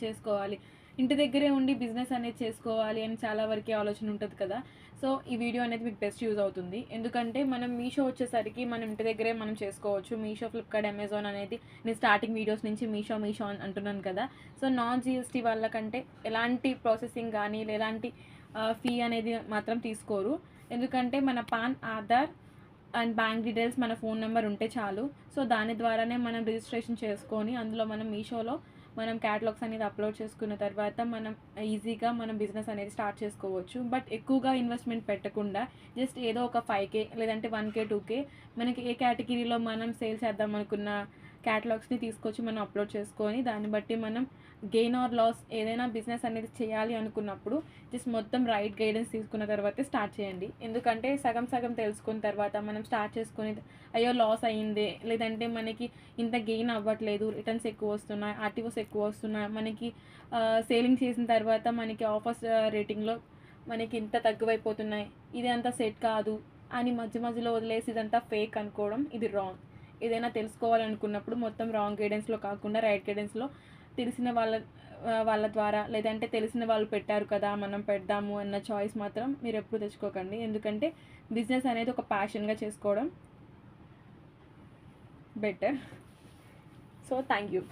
చేసుకోవాలి, ఇంటి దగ్గరే ఉండి బిజినెస్ అనేది చేసుకోవాలి అని చాలా వరకే ఆలోచన ఉంటుంది కదా. సో ఈ వీడియో అనేది మీకు బెస్ట్ యూజ్ అవుతుంది. ఎందుకంటే మనం మీషో వచ్చేసరికి మనం ఇంటి దగ్గరే మనం చేసుకోవచ్చు. మీషో, ఫ్లిప్కార్ట్, అమెజాన్ అనేది నేను స్టార్టింగ్ వీడియోస్ నుంచి మీషో మీషో అని అంటున్నాను కదా. సో నాన్ జిఎస్టీ వాళ్ళకంటే ఎలాంటి ప్రాసెసింగ్ కానీ ఎలాంటి ఫీ అనేది మాత్రం తీసుకోరు. ఎందుకంటే మన pan, Aadhaar and bank details, మన ఫోన్ నెంబర్ ఉంటే చాలు. సో దాని ద్వారానే మనం రిజిస్ట్రేషన్ చేసుకొని అందులో మనం మీషోలో మనం క్యాటలాగ్స్ అనేది అప్లోడ్ చేసుకున్న తర్వాత మనం ఈజీగా మనం బిజినెస్ అనేది స్టార్ట్ చేసుకోవచ్చు. బట్ ఎక్కువగా ఇన్వెస్ట్మెంట్ పెట్టకుండా జస్ట్ ఏదో ఒక 5K లేదంటే 1K 2K మనకి ఏ కేటగిరీలో మనం సేల్ చేద్దాం అనుకున్న క్యాటలాగ్స్ని తీసుకొచ్చి మనం అప్లోడ్ చేసుకొని దాన్ని బట్టి మనం గెయిన్ ఆర్ లాస్ ఏదైనా బిజినెస్ అనేది చేయాలి అనుకున్నప్పుడు జస్ట్ మొత్తం రైట్ గైడెన్స్ తీసుకున్న తర్వాతే స్టార్ట్ చేయండి. ఎందుకంటే సగం సగం తెలుసుకున్న తర్వాత మనం స్టార్ట్ చేసుకుని అయ్యో లాస్ అయ్యింది, లేదంటే మనకి ఇంత గెయిన్ అవ్వట్లేదు, రిటర్న్స్ ఎక్కువ వస్తున్నాయి, ఆర్టీఓస్ ఎక్కువ వస్తున్నాయి, మనకి సేలింగ్ చేసిన తర్వాత మనకి ఆఫర్స్ రేటింగ్లో మనకి ఇంత తక్కువైపోతున్నాయి, ఇది అంతా సెట్ కాదు అని మధ్య మధ్యలో వదిలేసి ఇదంతా ఫేక్ అనుకోవడం ఇది రాంగ్. ఏదైనా తెలుసుకోవాలనుకున్నప్పుడు మొత్తం రాంగ్ గైడెన్స్లో కాకుండా రైట్ గైడెన్స్లో తెలిసిన వాళ్ళ ద్వారా, లేదంటే తెలిసిన వాళ్ళు పెట్టారు కదా మనం పెడదాము అన్న చాయిస్ మాత్రం మీరు ఎప్పుడు తెచ్చుకోకండి. ఎందుకంటే బిజినెస్ అనేది ఒక ప్యాషన్గా చేసుకోవడం బెటర్. So thank you.